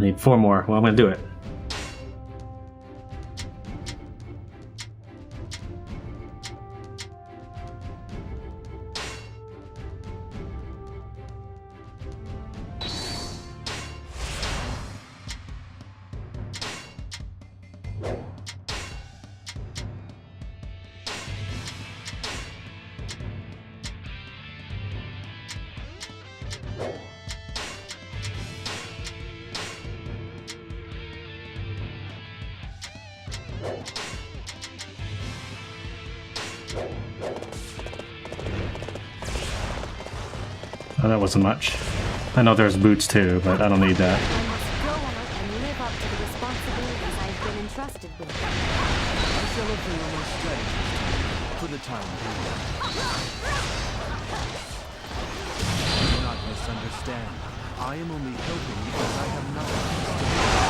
need 4 more. Well, I'm gonna do it. Oh, that wasn't much. I know there's boots too, but I don't need that. I must go out and live up to the responsibilities I've been entrusted with. I shall obey my strategy for the time being. Do not misunderstand. I am only helping because I have nothing else to do.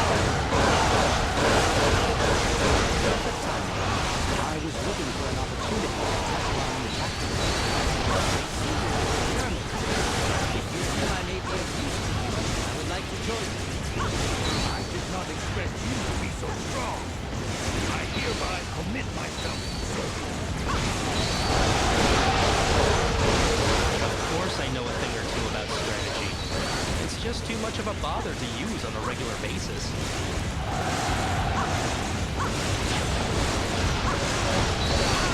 I was looking for an opportunity to test my new tactics. I may be of use to you. I would like to join you. I did not expect you to be so strong. I hereby commit myself to service. Of course I know a thing or two about strategy. It's just too much of a bother to use on a regular basis.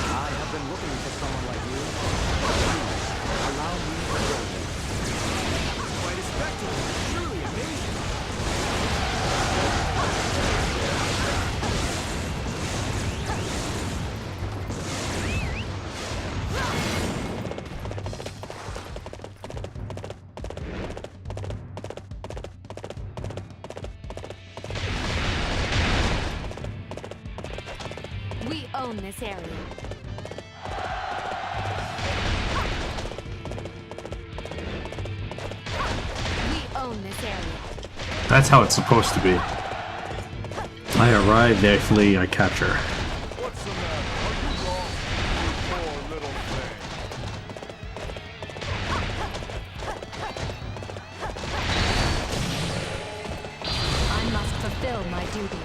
I have been looking for someone like you. Please, allow me to join you. Quite a spectacle. Truly amazing. We own this area. We own this area. That's how it's supposed to be. I arrive, they flee, I capture. What's the matter? Are you wrong? You poor little thing. I must fulfill my duty.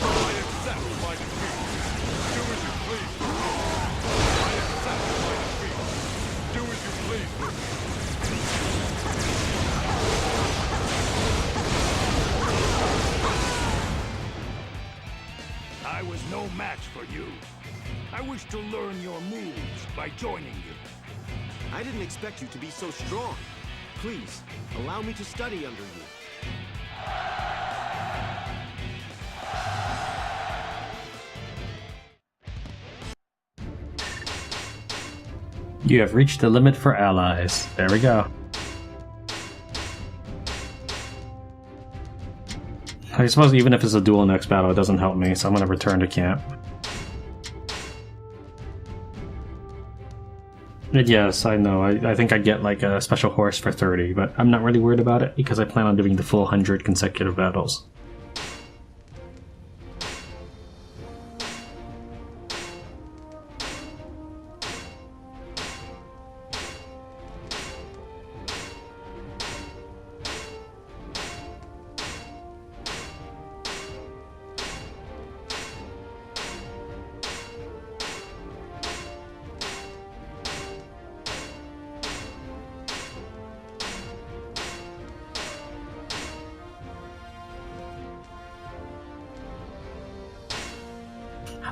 I accept my defeat. Do as you please with me. I accept my defeat. Do as you please with me. I was no match for you. I wish to learn your moves by joining you. I didn't expect you to be so strong. Please, allow me to study under you. You have reached the limit for allies. There we go. I suppose even if it's a duel next battle, it doesn't help me, so I'm gonna return to camp. And yes, I know, I think I'd get like a special horse for 30, but I'm not really worried about it because I plan on doing the full 100 consecutive battles.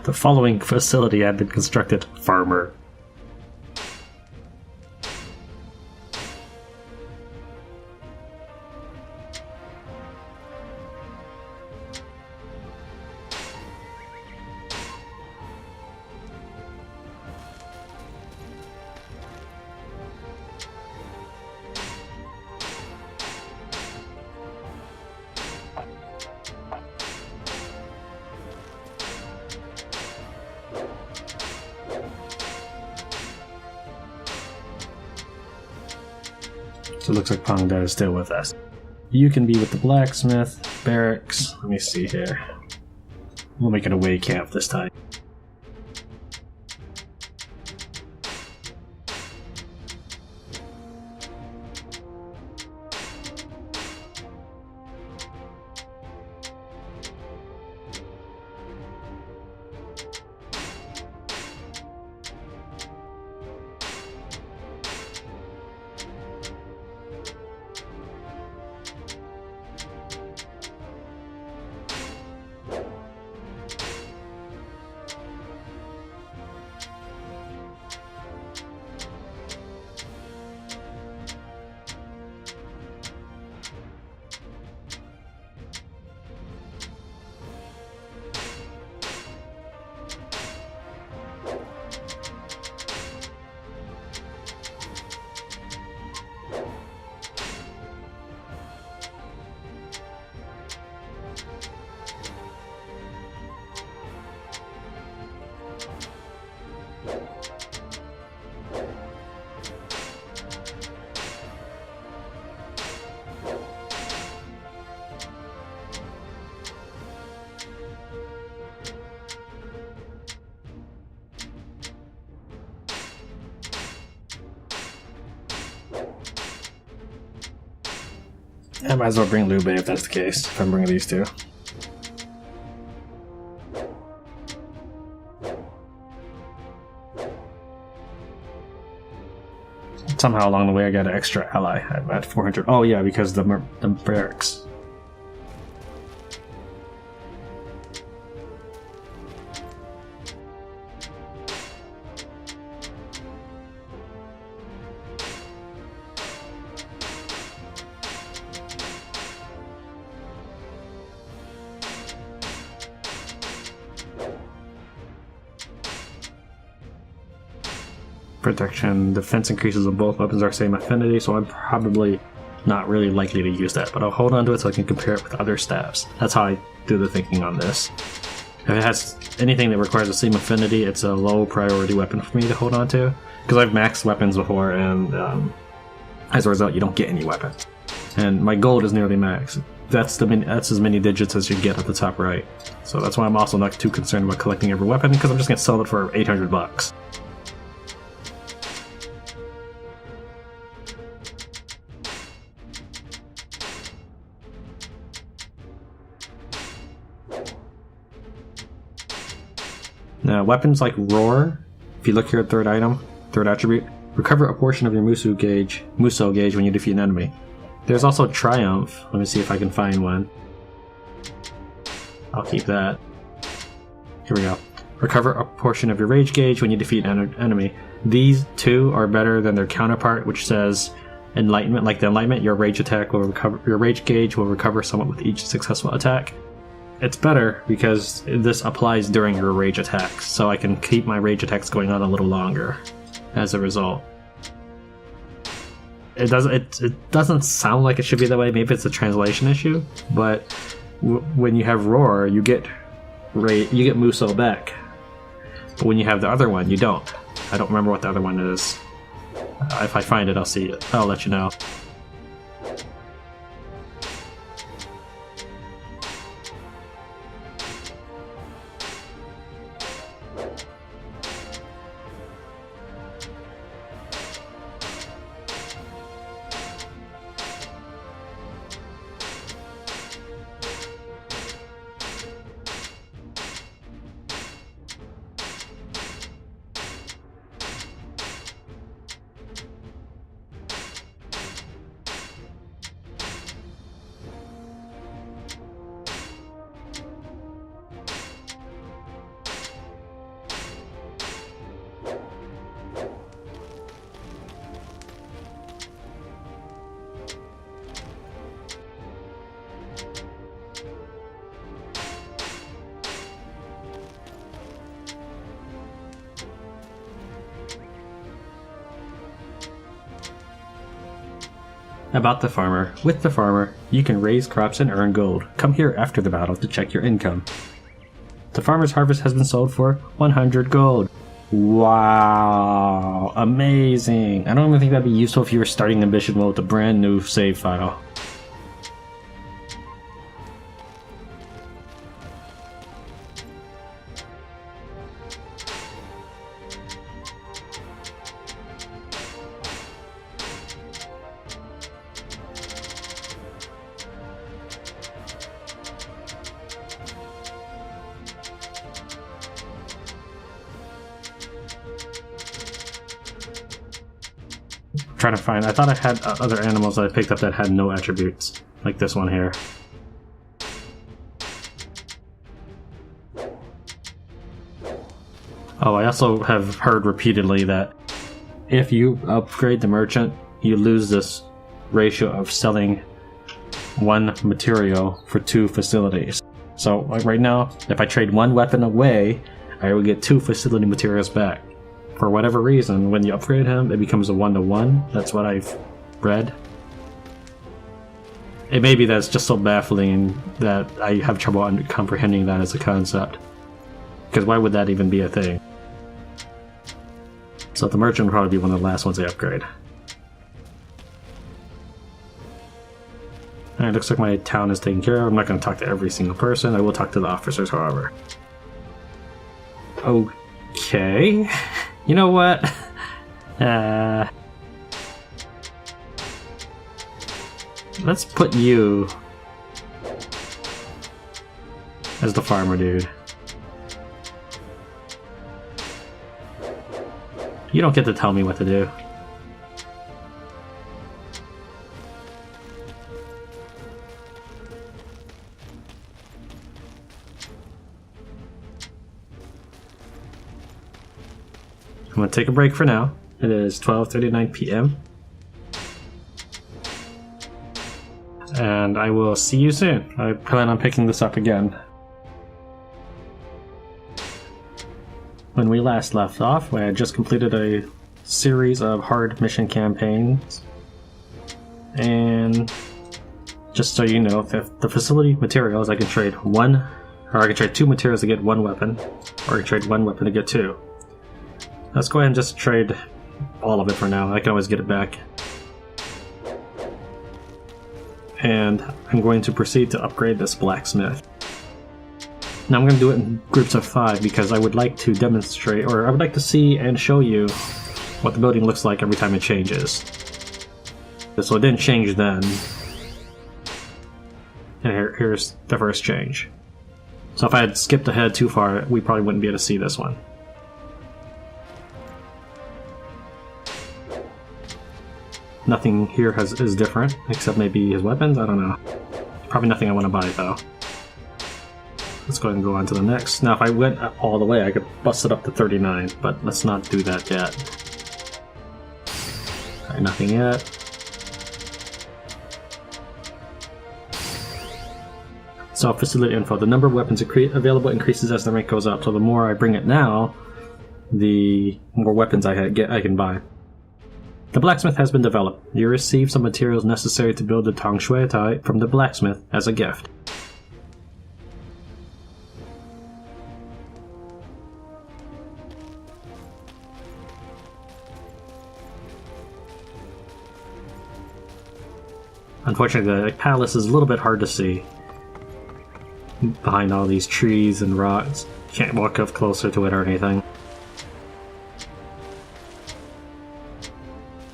The following facility had been constructed. Farmer. So it looks like Pangda is still with us. You can be with the blacksmith, barracks. Let me see here. We'll make it a way camp this time. I might as well bring Liu Bei if that's the case, if I'm bringing these two. Somehow along the way I got an extra ally. I'm at 400. Oh yeah, because the barracks. Protection, defense increases on both weapons are same affinity, so I'm probably not really likely to use that, but I'll hold on to it so I can compare it with other staffs. That's how I do the thinking on this. If it has anything that requires the same affinity, it's a low priority weapon for me to hold on to, because I've maxed weapons before, and as a result, you don't get any weapon. And my gold is nearly maxed. That's as many digits as you get at the top right. So that's why I'm also not too concerned about collecting every weapon, because I'm just going to sell it for 800 bucks. Now, weapons like Roar, if you look here at third item, third attribute, recover a portion of your Muso gauge when you defeat an enemy. There's also Triumph. Let me see if I can find one. I'll keep that. Here we go. Recover a portion of your Rage gauge when you defeat an enemy. These two are better than their counterpart, which says Enlightenment. Like the Enlightenment, your Rage gauge will recover somewhat with each successful attack. It's better because this applies during your rage attacks, so I can keep my rage attacks going on a little longer as a result. It doesn't sound like it should be that way. Maybe it's a translation issue, but when you have Roar, you get Muso back. But when you have the other one, you don't. I don't remember what the other one is. If I find it, I'll see it. I'll let you know. About the farmer. With the farmer, you can raise crops and earn gold. Come here after the battle to check your income. The farmer's harvest has been sold for 100 gold. Wow, amazing. I don't even think that'd be useful if you were starting ambition mode with a brand new save file. Trying to find. I thought I had other animals that I picked up that had no attributes, like this one here. Oh, I also have heard repeatedly that if you upgrade the merchant, you lose this ratio of selling one material for 2 facilities. So, like right now, if I trade one weapon away, I will get 2 facility materials back. For whatever reason, when you upgrade him, it becomes a 1-to-1. That's what I've read. It may be that it's just so baffling that I have trouble comprehending that as a concept. Because why would that even be a thing? So the merchant will probably be one of the last ones I upgrade. Alright, looks like my town is taken care of. I'm not going to talk to every single person. I will talk to the officers, however. Okay. You know what? let's put you as the farmer dude. You don't get to tell me what to do. I'm gonna take a break for now. It is 12:39 p.m. And I will see you soon. I plan on picking this up again. When we last left off, I had just completed a series of hard mission campaigns. And just so you know, the facility materials, I can trade two materials to get one weapon, or I can trade one weapon to get two. Let's go ahead and just trade all of it for now. I can always get it back. And I'm going to proceed to upgrade this blacksmith. Now I'm going to do it in groups of 5 because I would like to demonstrate, or I would like to see and show you what the building looks like every time it changes. So it didn't change then. And here's the first change. So if I had skipped ahead too far, we probably wouldn't be able to see this one. Nothing here is different, except maybe his weapons, I don't know. Probably nothing I want to buy though. Let's go ahead and go on to the next. Now if I went all the way, I could bust it up to 39, but let's not do that yet. Alright, nothing yet. So facility info. The number of weapons available increases as the rank goes up, so the more I bring it now, the more weapons I can buy. The blacksmith has been developed. You receive some materials necessary to build the Tong Shui Tai from the blacksmith as a gift. Unfortunately, the palace is a little bit hard to see behind all these trees and rocks. Can't walk up closer to it or anything.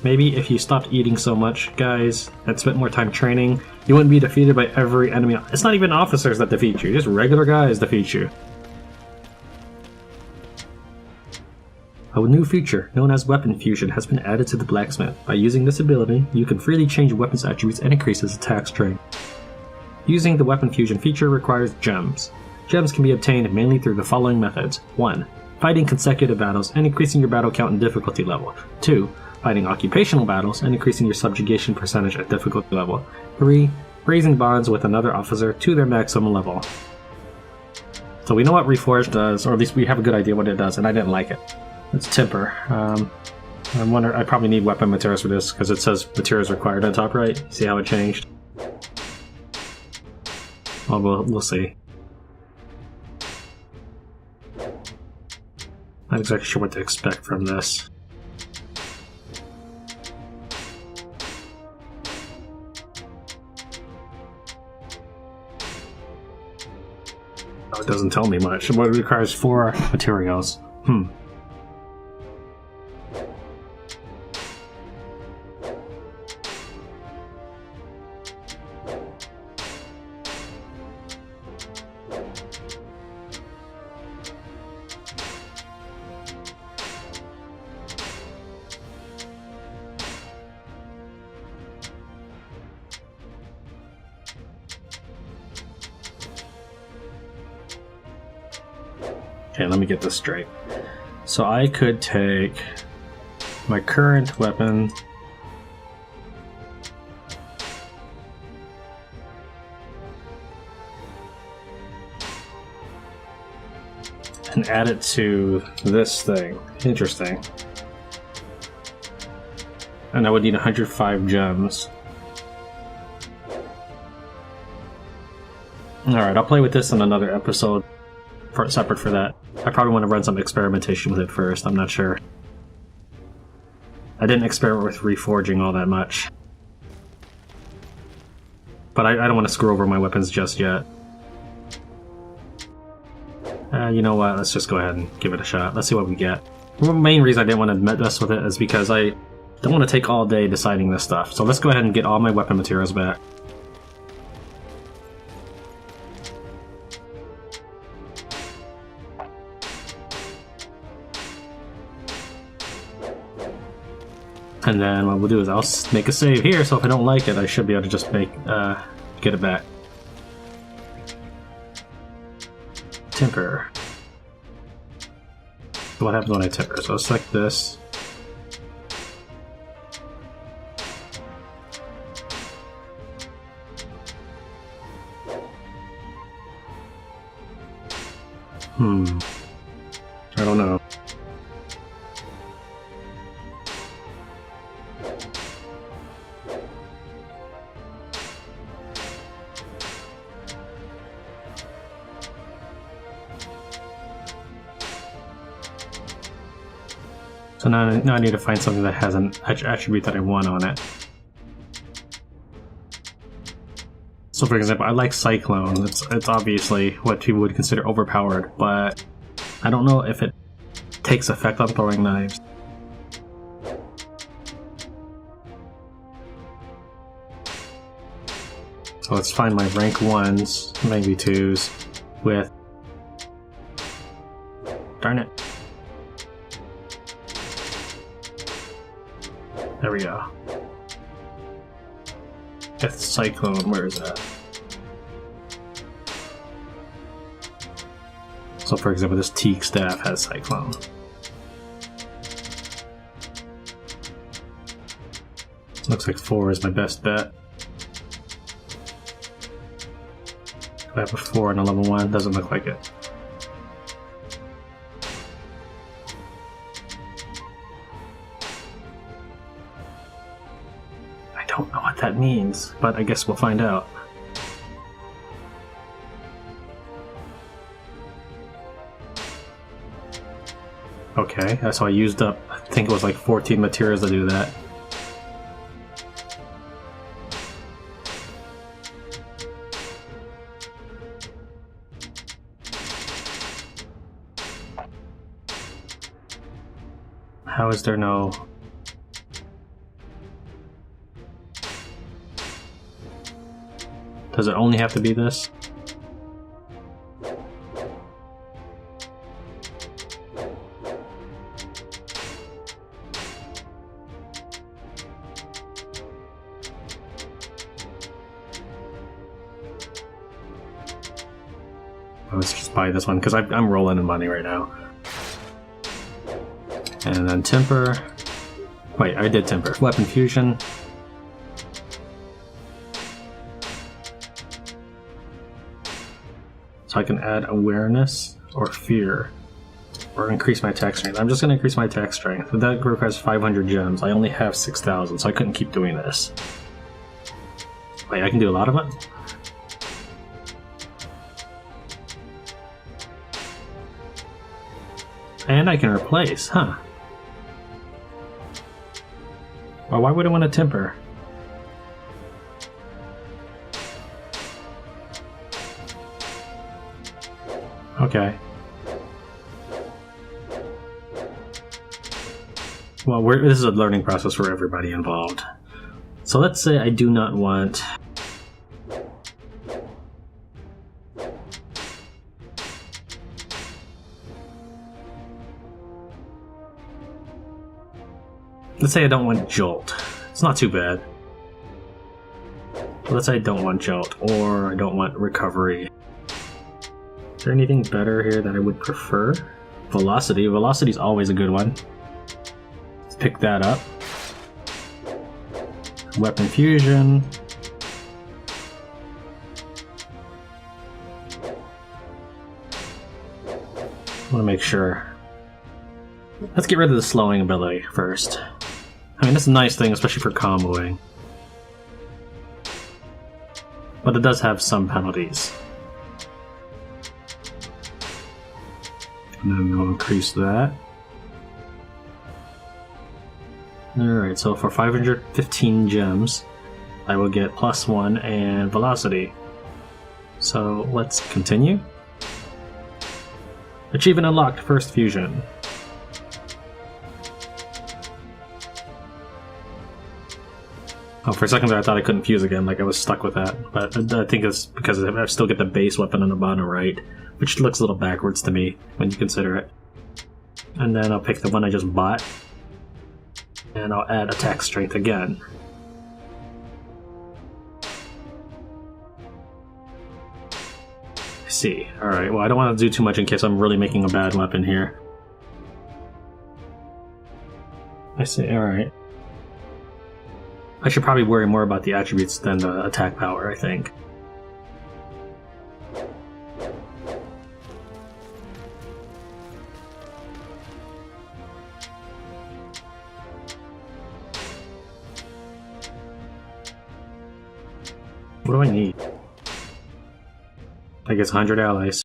Maybe if you stopped eating so much, guys, and spent more time training, you wouldn't be defeated by every enemy. It's not even officers that defeat you, just regular guys defeat you. A new feature, known as Weapon Fusion, has been added to the blacksmith. By using this ability, you can freely change weapons attributes and increase its attack strength. Using the Weapon Fusion feature requires gems. Gems can be obtained mainly through the following methods. 1. Fighting consecutive battles and increasing your battle count and difficulty level. 2. Fighting occupational battles and increasing your subjugation percentage at difficulty level. 3. Raising bonds with another officer to their maximum level. So we know what Reforge does, or at least we have a good idea what it does, and I didn't like it. It's temper. I wonder, I probably need weapon materials for this, because it says materials required on top right. See how it changed? Well, we'll see. Not exactly sure what to expect from this. Oh, it doesn't tell me much. It requires 4 materials. Okay, let me get this straight. So I could take my current weapon and add it to this thing. Interesting. And I would need 105 gems. Alright, I'll play with this in another episode. Separate for that. I probably want to run some experimentation with it first, I'm not sure. I didn't experiment with reforging all that much. But I don't want to screw over my weapons just yet. You know what, let's just go ahead and give it a shot. Let's see what we get. The main reason I didn't want to mess with it is because I don't want to take all day deciding this stuff. So let's go ahead and get all my weapon materials back. And then what we'll do is I'll make a save here, so if I don't like it, I should be able to just get it back. Temper. So what happens when I temper? So I'll select this. I don't know. So now I need to find something that has an attribute that I want on it. So for example, I like Cyclone. It's obviously what people would consider overpowered, but I don't know if it takes effect on throwing knives. So let's find my rank 1s, maybe 2s, with... Darn it. There we go. Death Cyclone, where is that? So for example, this teak staff has Cyclone. Looks like 4 is my best bet. Do I have a 4 and a level 1? Doesn't look like it. I don't know what that means, but I guess we'll find out. Okay, so I used up, I think it was like 14 materials to do that. How is there no... Does it only have to be this? Let's just buy this one because I'm rolling in money right now. And then temper. Wait, I did temper. Weapon fusion. So I can add awareness or fear, or increase my attack strength. I'm just going to increase my attack strength. But that requires 500 gems. I only have 6,000, so I couldn't keep doing this. Wait, I can do a lot of it? And I can replace, huh? Well, why would I want to temper? Okay. Well, this is a learning process for everybody involved. So let's say I do not want... Let's say I don't want Jolt. It's not too bad. But let's say I don't want Jolt, or I don't want Recovery. Is there anything better here that I would prefer? Velocity. Velocity's always a good one. Let's pick that up. Weapon fusion. I want to make sure. Let's get rid of the slowing ability first. I mean, that's a nice thing, especially for comboing. But it does have some penalties. And then we'll increase that. Alright, so for 515 gems, I will get +1 and velocity. So let's continue. Achievement unlocked, first fusion. Oh, for a second there I thought I couldn't fuse again, like I was stuck with that. But I think it's because I still get the base weapon on the bottom right, which looks a little backwards to me when you consider it. And then I'll pick the one I just bought. And I'll add attack strength again. I see. Alright, well I don't want to do too much in case I'm really making a bad weapon here. I see, alright. I should probably worry more about the attributes than the attack power, I think. What do I need? I guess 100 allies.